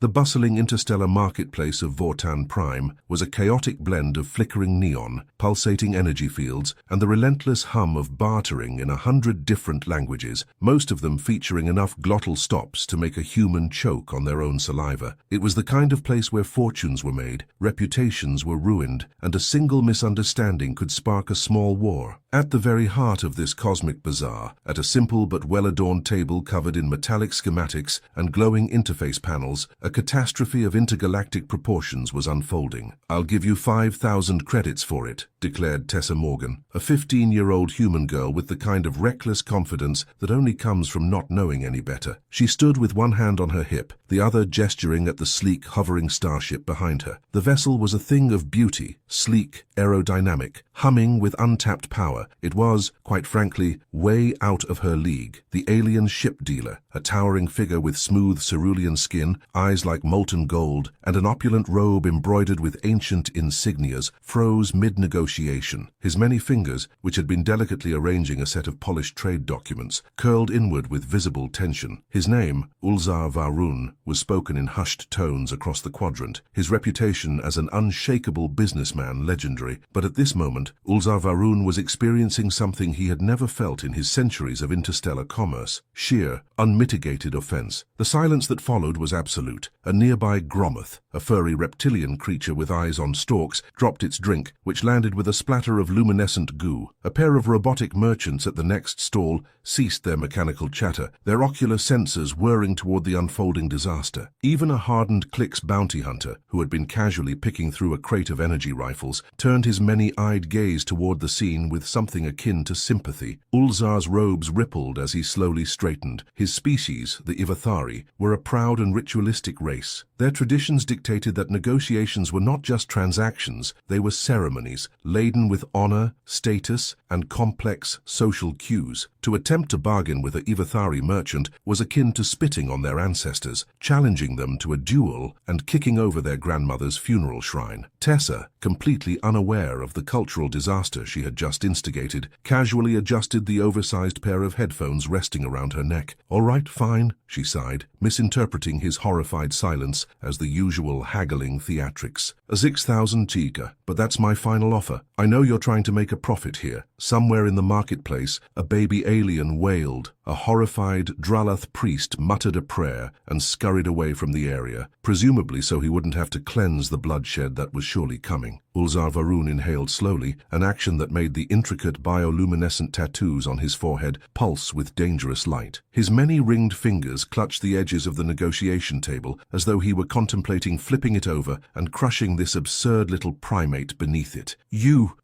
The bustling interstellar marketplace of Vortan Prime was a chaotic blend of flickering neon, pulsating energy fields, and the relentless hum of bartering in 100 different languages, most of them featuring enough glottal stops to make a human choke on their own saliva. It was the kind of place where fortunes were made, reputations were ruined, and a single misunderstanding could spark a small war. At the very heart of this cosmic bazaar, at a simple but well-adorned table covered in metallic schematics and glowing interface panels, a catastrophe of intergalactic proportions was unfolding. "I'll give you 5,000 credits for it," declared Tessa Morgan, a 15-year-old human girl with the kind of reckless confidence that only comes from not knowing any better. She stood with one hand on her hip, the other gesturing at the sleek, hovering starship behind her. The vessel was a thing of beauty, sleek, aerodynamic, humming with untapped power. It was, quite frankly, way out of her league. The alien ship dealer, a towering figure with smooth cerulean skin, eyes like molten gold, and an opulent robe embroidered with ancient insignias, froze mid-negotiation. His many fingers, which had been delicately arranging a set of polished trade documents, curled inward with visible tension. His name, Ulzar Varun, was spoken in hushed tones across the quadrant, his reputation as an unshakable businessman legendary. But at this moment, Ulzar Varun was experiencing something he had never felt in his centuries of interstellar commerce: sheer, unmitigated offense. The silence that followed was absolute. A nearby Gromoth, a furry reptilian creature with eyes on stalks, dropped its drink, which landed with a splatter of luminescent goo. A pair of robotic merchants at the next stall ceased their mechanical chatter, their ocular sensors whirring toward the unfolding disaster. Even a hardened Click's bounty hunter, who had been casually picking through a crate of energy rifles, turned his many-eyed gaze toward the scene with something akin to sympathy. Ulzar's robes rippled as he slowly straightened. His species, the Ivathari, were a proud and ritualistic race. Their traditions dictated that negotiations were not just transactions, they were ceremonies, laden with honor, status, and complex social cues. To attempt to bargain with a Ivathari merchant was akin to spitting on their ancestors, challenging them to a duel, and kicking over their grandmother's funeral shrine. Tessa, completely unaware of the cultural disaster she had just instigated, casually adjusted the oversized pair of headphones resting around her neck. "All right, fine," she sighed, misinterpreting his horrified silence as the usual haggling theatrics. "A 6,000 Tiga, but that's my final offer. I know you're trying to make a profit here." Somewhere in the marketplace, a baby alien wailed. A horrified Dralath priest muttered a prayer and scurried away from the area, presumably so he wouldn't have to cleanse the bloodshed that was surely coming. Ulzar Varun inhaled slowly, an action that made the intricate bioluminescent tattoos on his forehead pulse with dangerous light. His many ringed fingers clutched the edges of the negotiation table as though he were contemplating flipping it over and crushing this absurd little primate beneath it. You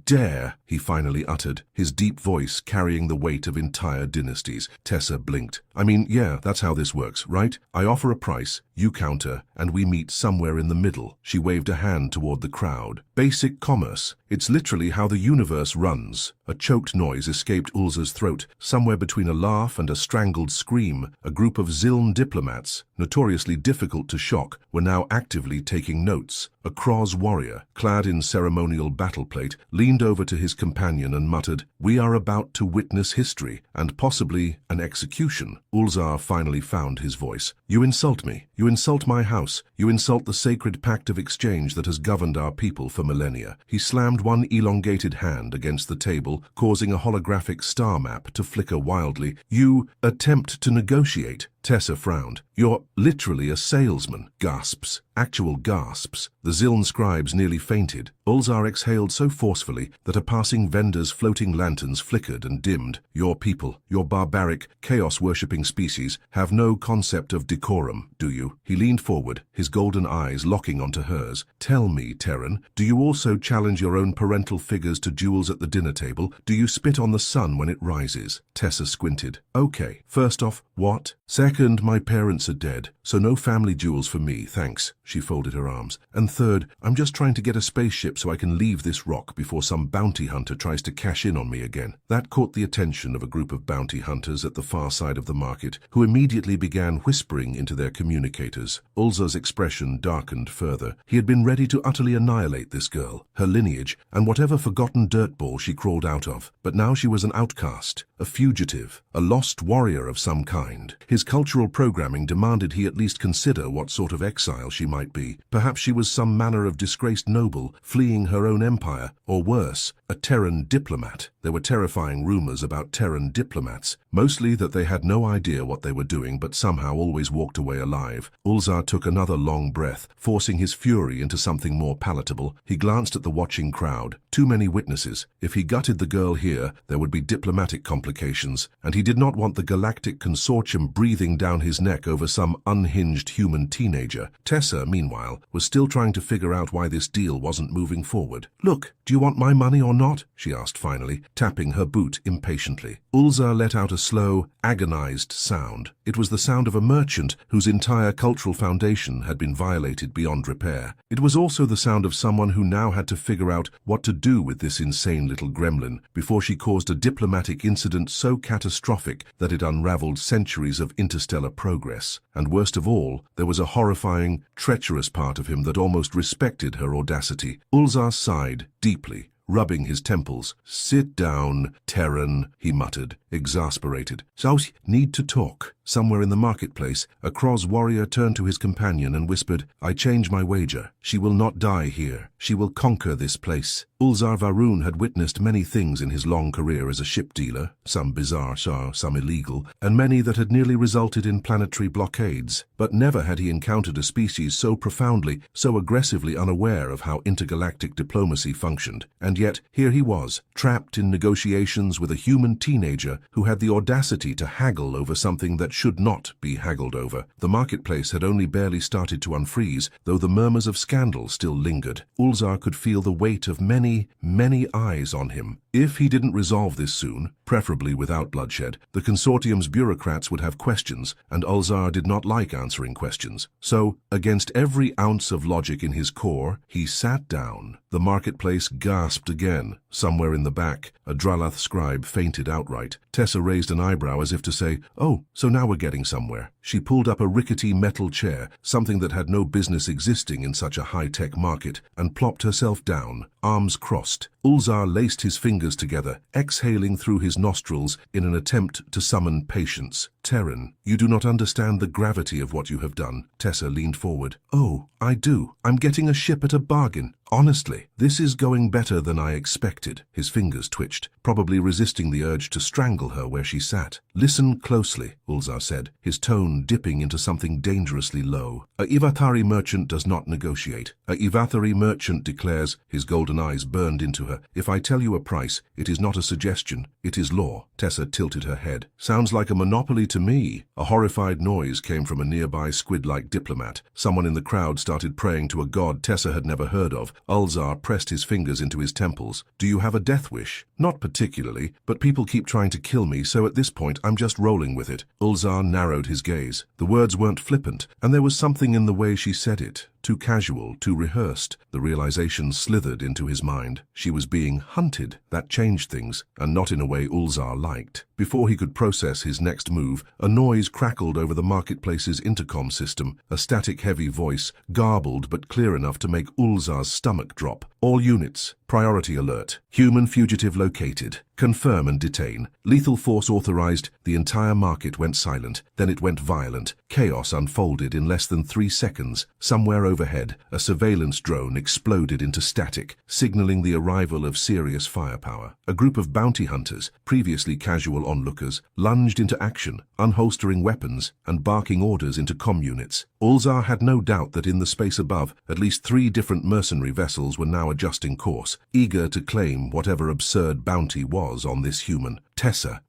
dare," he finally uttered, his deep voice carrying the weight of entire dynasties. Tessa blinked. "I mean, yeah, that's how this works, right? I offer a price, you counter, and we meet somewhere in the middle." She waved a hand toward the crowd. "Basic commerce. It's literally how the universe runs." A choked noise escaped Ulzar's throat. Somewhere between a laugh and a strangled scream, a group of Ziln diplomats, notoriously difficult to shock, were now actively taking notes. A Kroz warrior, clad in ceremonial battle plate, leaned over to his companion and muttered, "We are about to witness history, and possibly an execution." Ulzar finally found his voice. "You insult me. You insult my house. You insult the sacred pact of exchange that has governed our people for millennia." He slammed one elongated hand against the table, causing a holographic star map to flicker wildly. "You attempt to negotiate." Tessa frowned. "You're literally a salesman." Gasps. Actual gasps. The Ziln scribes nearly fainted. Ulzar exhaled so forcefully that a passing vendor's floating lanterns flickered and dimmed. "Your people, your barbaric, chaos-worshipping species, have no concept of decorum, do you?" He leaned forward, his golden eyes locking onto hers. "Tell me, Terran, do you also challenge your own parental figures to duels at the dinner table? Do you spit on the sun when it rises?" Tessa squinted. "Okay, first off, what? Second, my parents are dead, so no family duels for me, thanks." She folded her arms. "And third, I'm just trying to get a spaceship so I can leave this rock before some bounty hunter tries to cash in on me again." That caught the attention of a group of bounty hunters at the far side of the market, who immediately began whispering into their communicators. Ulzar's expression darkened further. He had been ready to utterly annihilate this girl, her lineage, and whatever forgotten dirtball she crawled out of. But now she was an outcast, a fugitive, a lost warrior of some kind. His cultural programming demanded he at least consider what sort of exile she might be. Perhaps she was some manner of disgraced noble, fleeing her own empire, or worse, a Terran diplomat. There were terrifying rumors about Terran diplomats, mostly that they had no idea what they were doing but somehow always walked away alive. Ulzar took another long breath, forcing his fury into something more palatable. He glanced at the watching crowd. Too many witnesses. If he gutted the girl here, there would be diplomatic complications, and he did not want the Galactic Consortium breathing down his neck over some unhinged human teenager. Tessa, meanwhile, was still trying to figure out why this deal wasn't moving forward. "Look, do you want my money or not?" she asked finally, tapping her boot impatiently. Ulzar let out a slow, agonized sound. It was the sound of a merchant whose entire cultural foundation had been violated beyond repair. It was also the sound of someone who now had to figure out what to do with this insane little gremlin before she caused a diplomatic incident so catastrophic that it unraveled centuries of interstellar progress. And worst of all, there was a horrifying, treacherous part of him that almost respected her audacity. Ulzar sighed deeply, rubbing his temples. "Sit down, Terran," he muttered, exasperated. "So need to talk." Somewhere in the marketplace, a Kroz warrior turned to his companion and whispered, "I change my wager. She will not die here. She will conquer this place." Ulzar Varun had witnessed many things in his long career as a ship dealer, some bizarre, some illegal, and many that had nearly resulted in planetary blockades. But never had he encountered a species so profoundly, so aggressively unaware of how intergalactic diplomacy functioned. And yet, here he was, trapped in negotiations with a human teenager who had the audacity to haggle over something that should not be haggled over. The marketplace had only barely started to unfreeze, though the murmurs of scandal still lingered. Ulzar could feel the weight of many, many eyes on him. If he didn't resolve this soon, preferably without bloodshed, the consortium's bureaucrats would have questions, and Ulzar did not like answering questions. So, against every ounce of logic in his core, he sat down. The marketplace gasped again. Somewhere in the back, a Dralath scribe fainted outright. Tessa raised an eyebrow as if to say, "Oh, so now we're getting somewhere." She pulled up a rickety metal chair, something that had no business existing in such a high-tech market, and plopped herself down, arms crossed. Ulzar laced his fingers together, exhaling through his nostrils in an attempt to summon patience. "Terran, you do not understand the gravity of what you have done." Tessa leaned forward. "Oh, I do. I'm getting a ship at a bargain. Honestly, this is going better than I expected." His fingers twitched, probably resisting the urge to strangle her where she sat. "Listen closely," Ulzar said, his tone dipping into something dangerously low. "A Ivathari merchant does not negotiate. A Ivathari merchant declares," his golden eyes burned into her, "if I tell you a price, it is not a suggestion, it is law." Tessa tilted her head. "Sounds like a monopoly to me." A horrified noise came from a nearby squid-like diplomat. Someone in the crowd started praying to a god Tessa had never heard of. Ulzar pressed his fingers into his temples. "Do you have a death wish?" "Not particularly, but people keep trying to kill me, so at this point I'm just rolling with it." Ulzar narrowed his gaze. The words weren't flippant, and there was something in the way she said it. Too casual, too rehearsed. The realization slithered into his mind. She was being hunted. That changed things, and not in a way Ulzar liked. Before he could process his next move, a noise crackled over the marketplace's intercom system, a static heavy voice, garbled but clear enough to make Ulzar's stomach drop. "All units, priority alert. Human fugitive located. Confirm and detain. Lethal force authorized." The entire market went silent. Then it went violent. Chaos unfolded in less than 3 seconds. Somewhere overhead, a surveillance drone exploded into static, signaling the arrival of serious firepower. A group of bounty hunters, previously casual onlookers, lunged into action, unholstering weapons and barking orders into comm units. Ulzar had no doubt that in the space above, at least 3 different mercenary vessels were now adjusting course, eager to claim whatever absurd bounty was on this human. Tessa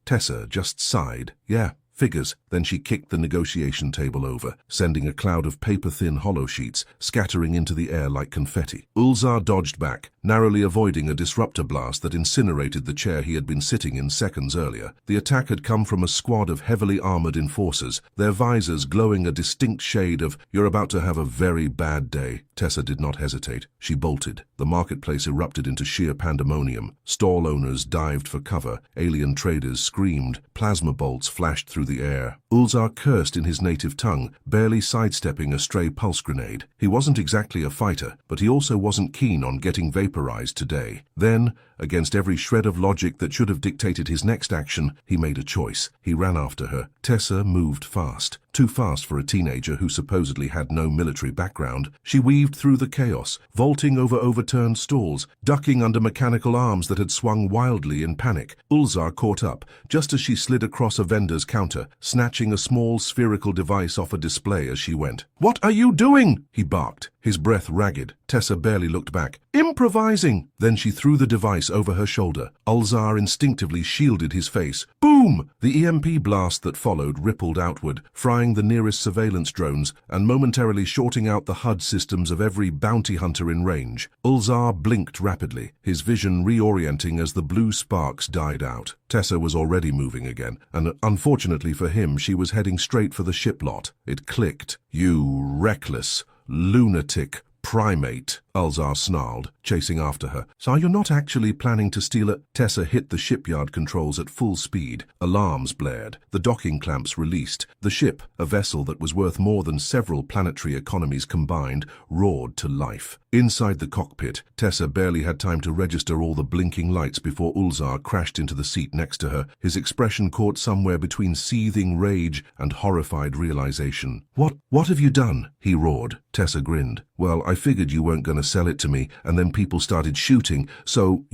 just sighed. "Yeah, figures." Then she kicked the negotiation table over, sending a cloud of paper-thin hollow sheets scattering into the air like confetti. Ulzar dodged back, narrowly avoiding a disruptor blast that incinerated the chair he had been sitting in seconds earlier. The attack had come from a squad of heavily armored enforcers, their visors glowing a distinct shade of, "You're about to have a very bad day." Tessa did not hesitate. She bolted. The marketplace erupted into sheer pandemonium. Stall owners dived for cover, alien traders screamed, plasma bolts flashed through the the air. Ulzar cursed in his native tongue, barely sidestepping a stray pulse grenade. He wasn't exactly a fighter, but he also wasn't keen on getting vaporized today. Then, against every shred of logic that should have dictated his next action, he made a choice. He ran after her. Tessa moved fast. Too fast for a teenager who supposedly had no military background. She weaved through the chaos, vaulting over overturned stalls, ducking under mechanical arms that had swung wildly in panic. Ulzar caught up, just as she slid across a vendor's counter, snatching a small spherical device off a display as she went. "What are you doing?" he barked, his breath ragged. Tessa barely looked back. "Improvising!" Then she threw the device over her shoulder. Ulzar instinctively shielded his face. Boom! The EMP blast that followed rippled outward, frying the nearest surveillance drones and momentarily shorting out the HUD systems of every bounty hunter in range. Ulzar blinked rapidly, his vision reorienting as the blue sparks died out. Tessa was already moving again, and unfortunately for him, she was heading straight for the ship lot. It clicked. "You reckless, lunatic primate," Ulzar snarled, chasing after her. "So you're not actually planning to steal it?" Tessa hit the shipyard controls at full speed. Alarms blared. The docking clamps released. The ship, a vessel that was worth more than several planetary economies combined, roared to life. Inside the cockpit, Tessa barely had time to register all the blinking lights before Ulzar crashed into the seat next to her, his expression caught somewhere between seething rage and horrified realization. What have you done?" he roared. Tessa grinned. "Well, I figured you weren't going to sell it to me, and then people started shooting, so,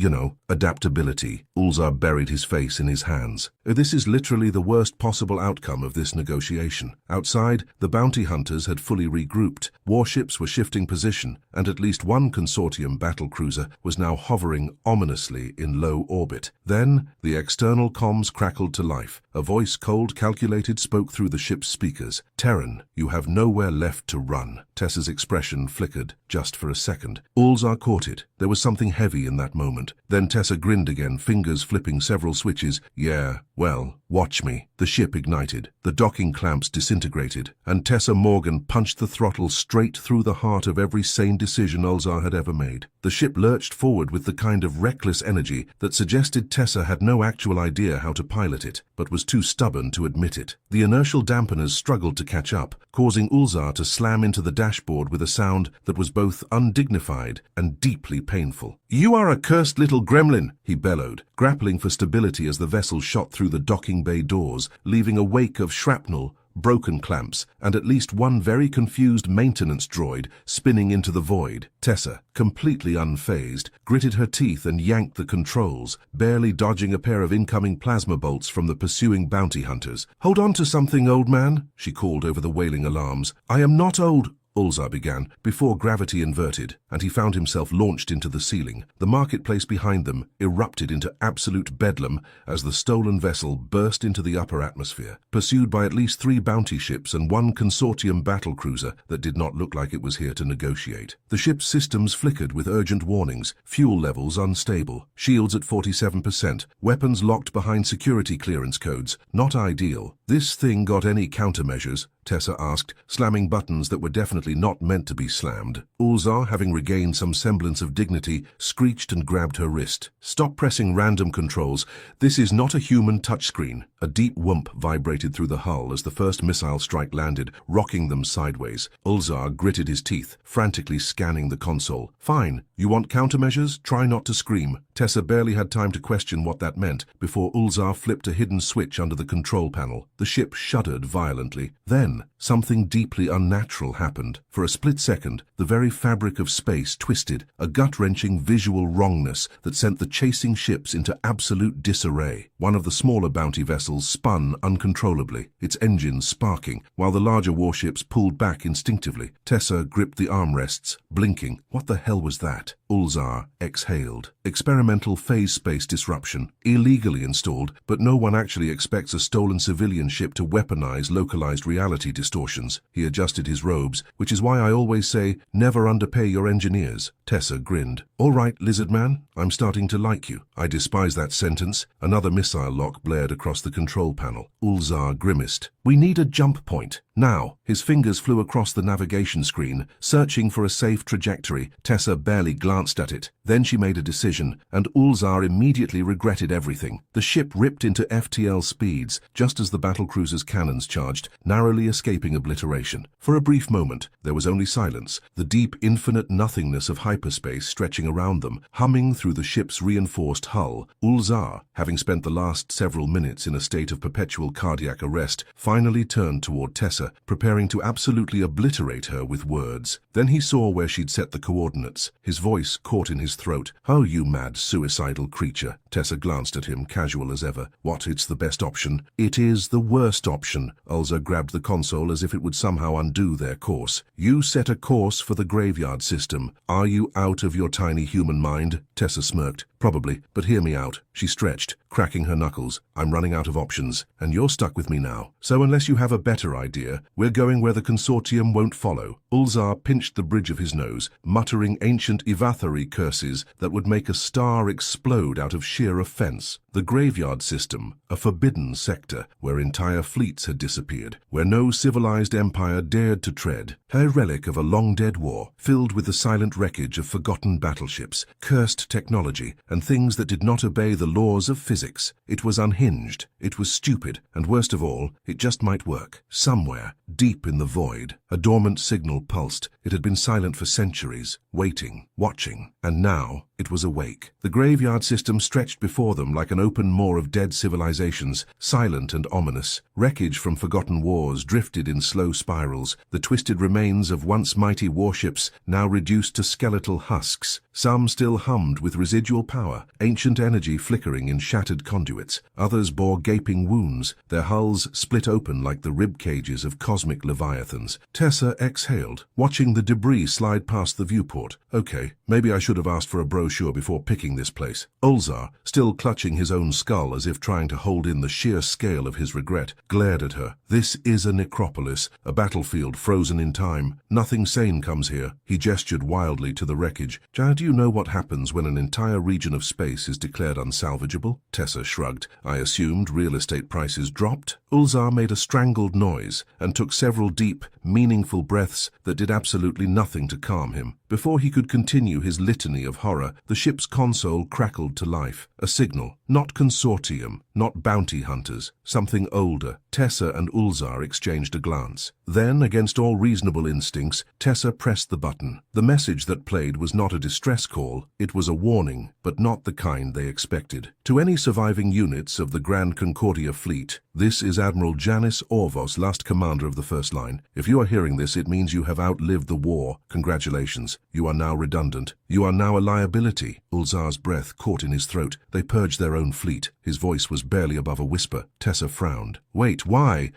adaptability." Ulzar buried his face in his hands. This is literally the worst possible outcome of this negotiation. Outside, the bounty hunters had fully regrouped. Warships were shifting position, and at least one consortium battlecruiser was now hovering ominously in low orbit. Then, the external comms crackled to life. A voice cold calculated spoke through the ship's speakers. "Terran, you have nowhere left to run." Tessa's expression flickered, just for a second. Ulzar caught it. There was something heavy in that moment. Then Tessa grinned again, fingers flipping several switches. "Yeah, well, watch me." The ship ignited. The docking clamps disintegrated, and Tessa Morgan punched the throttle straight through the heart of every sane decision Ulzar had ever made. The ship lurched forward with the kind of reckless energy that suggested Tessa had no actual idea how to pilot it, but was too stubborn to admit it. The inertial dampeners struggled to catch up, causing Ulzar to slam into the dashboard with a sound that was both undignified and deeply painful. "You are a cursed little gremlin," he bellowed, grappling for stability as the vessel shot through the docking bay doors, leaving a wake of shrapnel, broken clamps, and at least one very confused maintenance droid spinning into the void. Tessa, completely unfazed, gritted her teeth and yanked the controls, barely dodging a pair of incoming plasma bolts from the pursuing bounty hunters. "Hold on to something, old man," she called over the wailing alarms. "I am not old," Ulzar began, before gravity inverted, and he found himself launched into the ceiling. The marketplace behind them erupted into absolute bedlam as the stolen vessel burst into the upper atmosphere, pursued by at least 3 bounty ships and 1 consortium battlecruiser that did not look like it was here to negotiate. The ship's systems flickered with urgent warnings, fuel levels unstable, shields at 47%, weapons locked behind security clearance codes. Not ideal. "This thing got any countermeasures?" Tessa asked, slamming buttons that were definitely not meant to be slammed. Ulzar, having regained some semblance of dignity, screeched and grabbed her wrist. "Stop pressing random controls. This is not a human touchscreen." A deep whoomp vibrated through the hull as the first missile strike landed, rocking them sideways. Ulzar gritted his teeth, frantically scanning the console. "Fine. You want countermeasures? Try not to scream." Tessa barely had time to question what that meant before Ulzar flipped a hidden switch under the control panel. The ship shuddered violently. Then, something deeply unnatural happened. For a split second, the very fabric of space twisted, a gut-wrenching visual wrongness that sent the chasing ships into absolute disarray. One of the smaller bounty vessels spun uncontrollably, its engines sparking, while the larger warships pulled back instinctively. Tessa gripped the armrests, blinking. What the hell was that? Ulzar exhaled. Experimental phase space disruption, illegally installed, but no one actually expects a stolen civilian ship to weaponize localized reality distortions. He adjusted his robes, which is why I always say, never underpay your engineers. Tessa grinned. "All right, lizard man, I'm starting to like you." "I despise that sentence." Another missile lock blared across the control panel. Ulzar grimaced. "We need a jump point." Now, his fingers flew across the navigation screen, searching for a safe trajectory. Tessa barely glanced at it. Then she made a decision, and Ulzar immediately regretted everything. The ship ripped into FTL speeds, just as the battlecruiser's cannons charged, narrowly escaping obliteration. For a brief moment, there was only silence, the deep, infinite nothingness of hyperspace stretching around them, humming through the ship's reinforced hull. Ulzar, having spent the last several minutes in a state of perpetual cardiac arrest, finally turned toward Tessa, preparing to absolutely obliterate her with words. Then he saw where she'd set the coordinates. His voice caught in his throat. "Oh, you mad, suicidal creature." Tessa glanced at him, casual as ever. "What, it's the best option?" "It is the worst option." Ulzar grabbed the console as if it would somehow undo their course. "You set a course for the graveyard system. Are you out of your tiny human mind?" Tessa smirked. "Probably, but hear me out." She stretched, cracking her knuckles. "I'm running out of options, and you're stuck with me now. So unless you have a better idea, we're going where the consortium won't follow." Ulzar pinched the bridge of his nose, muttering ancient Ivathari curses that would make a star explode out of sheer offense. The graveyard system, a forbidden sector where entire fleets had disappeared, where no civilized empire dared to tread, a relic of a long-dead war, filled with the silent wreckage of forgotten battleships, cursed technology, and things that did not obey the laws of physics. It was unhinged, it was stupid, and worst of all, it just might work. Somewhere, deep in the void, a dormant signal pulsed. It had been silent for centuries, waiting, watching, and now it was awake. The graveyard system stretched before them like an open maw of dead civilizations, silent and ominous. Wreckage from forgotten wars drifted in slow spirals, the twisted remains of once mighty warships now reduced to skeletal husks. Some still hummed with residual power, ancient energy flickering in shattered conduits. Others bore gaping wounds, their hulls split open like the rib cages of cosmic leviathans. Tessa exhaled, watching the debris slide past the viewport. "Okay, maybe I should have asked for a brochure before picking this place." Ulzar, still clutching his own skull as if trying to hold in the sheer scale of his regret, glared at her. "This is a necropolis, a battlefield frozen in time. Nothing sane comes here." He gestured wildly to the wreckage. "Do you know what happens when an entire region of space is declared unsalvageable?" Tessa shrugged. "I assumed real estate prices dropped." Ulzar made a strangled noise and took several deep, meaningful breaths that did absolutely nothing to calm him. Before he could continue his litany of horror, the ship's console crackled to life. A signal, not consortium, not bounty hunters, something older. Tessa and Ulzar exchanged a glance. Then, against all reasonable instincts, Tessa pressed the button. The message that played was not a distress call, it was a warning, but not the kind they expected. "To any surviving units of the Grand Concordia fleet, this is Admiral Janis Orvos, last commander of the First Line. If you are hearing this, it means you have outlived the war. Congratulations. You are now redundant. You are now a liability." Ulzar's breath caught in his throat. They purged their own fleet. His voice was barely above a whisper. Tessa frowned. "Wait, why?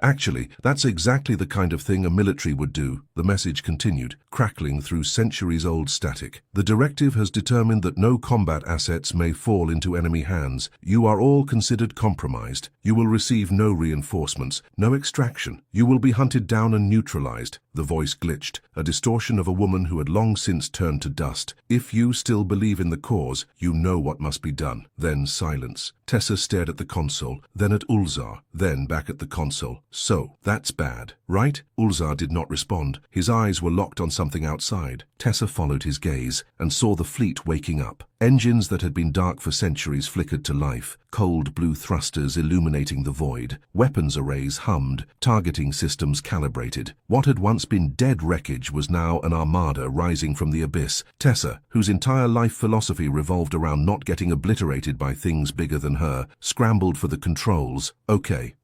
Actually, that's exactly the kind of thing a military would do." The message continued, crackling through centuries-old static. "The directive has determined that no combat assets may fall into enemy hands. You are all considered compromised. You will receive no reinforcements, no extraction. You will be hunted down and neutralized." The voice glitched, a distortion of a woman who had long since turned to dust. "If you still believe in the cause, you know what must be done." Then silence. Tessa stared at the console, then at Ulzar, then back at the console. "So, that's bad, right?" Ulzar did not respond. His eyes were locked on something outside. Tessa followed his gaze and saw the fleet waking up. Engines that had been dark for centuries flickered to life, cold blue thrusters illuminating the void. Weapons arrays hummed, targeting systems calibrated. What had once been dead wreckage was now an armada rising from the abyss. Tessa, whose entire life philosophy revolved around not getting obliterated by things bigger than her, scrambled for the controls. Okay,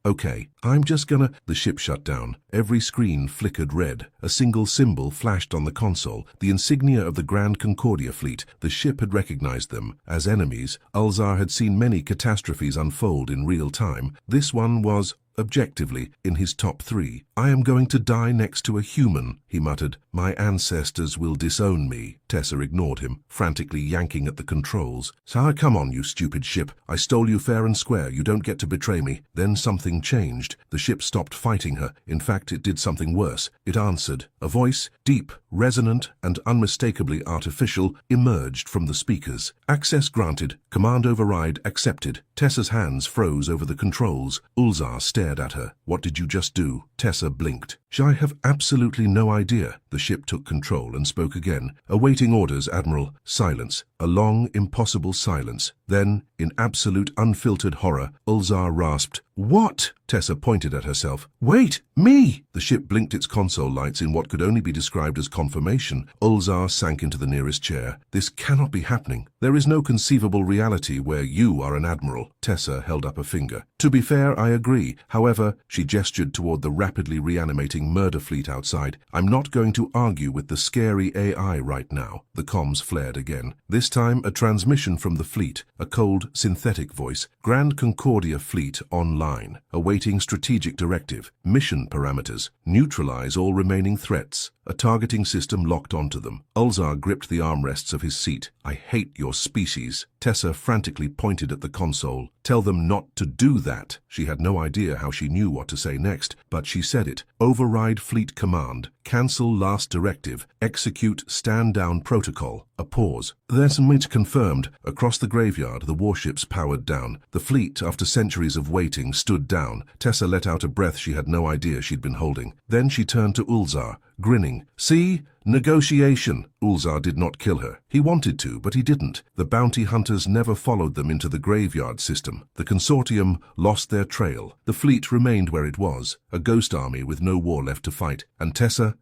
I'm just gonna... The ship shut down. Every screen flickered red. A single symbol flashed on the console, the insignia of the Grand Concordia fleet. The ship had recognized them. As enemies, Ulzar had seen many catastrophes unfold in real time. This one was, objectively, in his top 3. "I am going to die next to a human," he muttered. "My ancestors will disown me." Tessa ignored him, frantically yanking at the controls. "So come on, you stupid ship. I stole you fair and square. You don't get to betray me." Then something changed. The ship stopped fighting her. In fact, it did something worse. It answered. A voice, deep, resonant, and unmistakably artificial, emerged from the speakers. "Access granted. Command override accepted." Tessa's hands froze over the controls. Ulzar stared stared at her. What did you just do? Tessa blinked. I have absolutely no idea. The ship took control and spoke again. Awaiting orders, Admiral. Silence. A long, impossible silence. Then, in absolute unfiltered horror, Ulzar rasped, "What?" Tessa pointed at herself. "Wait! Me!" The ship blinked its console lights in what could only be described as confirmation. Ulzar sank into the nearest chair. "This cannot be happening. There is no conceivable reality where you are an admiral." Tessa held up a finger. "To be fair, I agree. However," she gestured toward the rapidly reanimating murder fleet outside, "I'm not going to argue with the scary AI right now." The comms flared again. This time, a transmission from the fleet, a cold, synthetic voice. "Grand Concordia Fleet online. Awaiting strategic directive. Mission parameters. Neutralize all remaining threats. A targeting system locked onto them." Ulzar gripped the armrests of his seat. "I hate your species." Tessa frantically pointed at the console. "Tell them not to do that." She had no idea how she knew what to say next, but she said it. "Override fleet command. Cancel last directive. Execute stand-down protocol." A pause. "There's MIT confirmed." Across the graveyard, the warships powered down. The fleet, after centuries of waiting, stood down. Tessa let out a breath she had no idea she'd been holding. Then she turned to Ulzar, grinning. "See? Negotiation." Ulzar did not kill her. He wanted to, but he didn't. The bounty hunters never followed them into the graveyard system. The consortium lost their trail. The fleet remained where it was, a ghost army with no war left to fight. And Tessa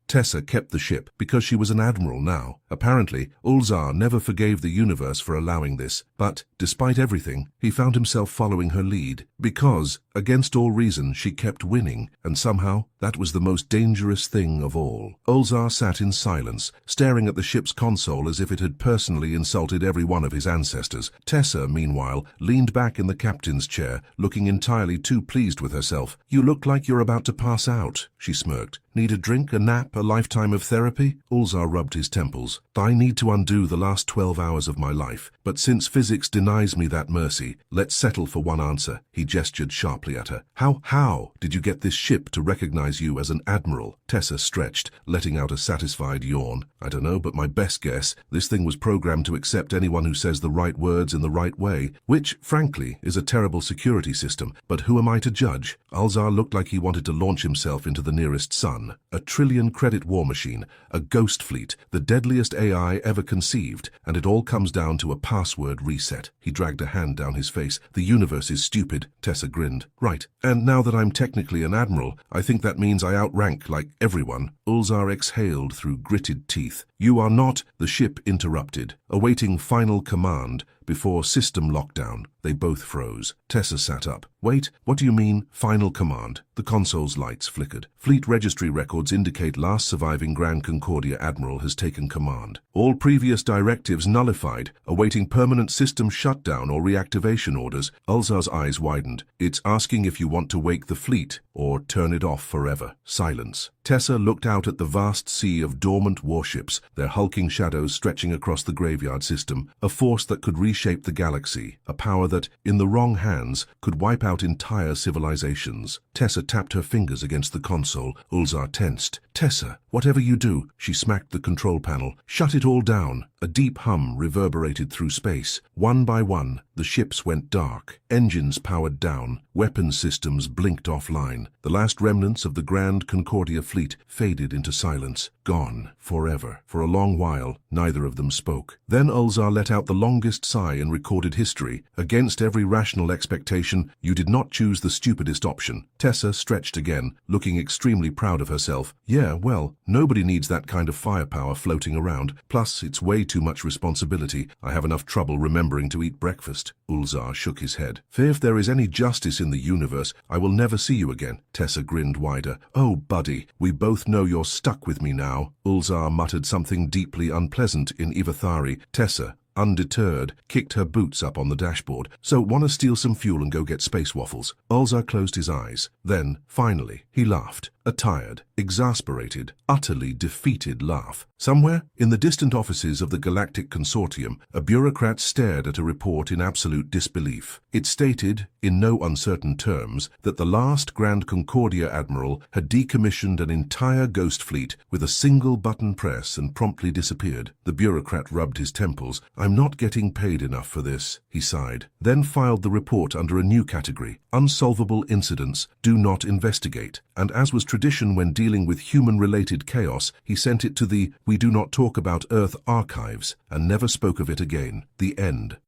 kept the ship, because she was an admiral now. Apparently, Ulzar never forgave the universe for allowing this. But, despite everything, he found himself following her lead. Because, against all reason, she kept winning. And somehow, that was the most dangerous thing of all. Ulzar sat in silence, staring at the ship's console as if it had personally insulted every one of his ancestors. Tessa, meanwhile, leaned back in the captain's chair, looking entirely too pleased with herself. "You look like you're about to pass out," she smirked. "Need a drink, a nap, a lifetime of therapy?" Ulzar rubbed his temples. "I need to undo the last 12 hours of my life, but since physics denies me that mercy, let's settle for one answer." He gestured sharply at her. How did you get this ship to recognize you as an admiral?" Tessa stretched, letting out a satisfied yawn. "I don't know, but my best guess, this thing was programmed to accept anyone who says the right words in the right way, which, frankly, is a terrible security system. But who am I to judge?" Ulzar looked like he wanted to launch himself into the nearest sun. "A trillion-credit war machine, a ghost fleet, the deadliest AI ever conceived, and it all comes down to a password reset." He dragged a hand down his face. "The universe is stupid." Tessa grinned. "Right, and now that I'm technically an admiral, I think that means I outrank, like, everyone." Ulzar exhaled through gritted teeth. "You are not," the ship interrupted, awaiting final command before system lockdown. They both froze. Tessa sat up. "Wait, what do you mean, final command?" The console's lights flickered. "Fleet registry records indicate last surviving Grand Concordia admiral has taken command. All previous directives nullified, awaiting permanent system shutdown or reactivation orders." Ulzar's eyes widened. "It's asking if you want to wake the fleet or turn it off forever." Silence. Tessa looked out at the vast sea of dormant warships, their hulking shadows stretching across the graveyard system, a force that could reshape the galaxy, a power that, in the wrong hands, could wipe out entire civilizations. Tessa tapped her fingers against the console. Ulzar tensed. "Tessa, whatever you do," she smacked the control panel. "Shut it all down." A deep hum reverberated through space. One by one, the ships went dark. Engines powered down. Weapons systems blinked offline. The last remnants of the Grand Concordia fleet faded into silence. Gone. Forever. For a long while, neither of them spoke. Then Ulzar let out the longest sigh in recorded history. "Against every rational expectation, you did not choose the stupidest option." Tessa stretched again, looking extremely proud of herself. "Yeah, well, nobody needs that kind of firepower floating around. Plus, it's way too much responsibility. I have enough trouble remembering to eat breakfast." Ulzar shook his head. "If there is any justice in the universe, I will never see you again." Tessa grinned wider. "Oh, buddy, we both know you're stuck with me now." Ulzar muttered something deeply unpleasant in Ivathari. Tessa, undeterred, kicked her boots up on the dashboard. "So, want to steal some fuel and go get space waffles?" Ulzar closed his eyes. Then, finally, he laughed. A tired, exasperated, utterly defeated laugh. Somewhere, in the distant offices of the Galactic Consortium, a bureaucrat stared at a report in absolute disbelief. It stated, in no uncertain terms, that the last Grand Concordia Admiral had decommissioned an entire ghost fleet with a single button press and promptly disappeared. The bureaucrat rubbed his temples. "I'm not getting paid enough for this," he sighed, then filed the report under a new category: unsolvable incidents, do not investigate. And as was tradition when dealing with human-related chaos, he sent it to the "We Do Not Talk About Earth" archives and never spoke of it again. The end.